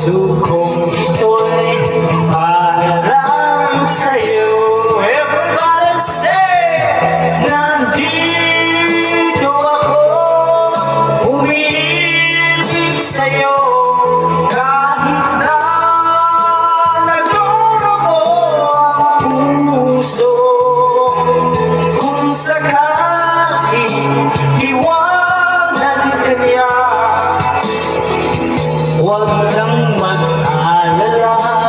puso kong ito'y para lang sa'yo. Everybody say, nandito ako, umiibig sa'yo. Kahit na nagdurugo ang puso, kung sakaling iwanan ka niya, huwag kang mag-alala.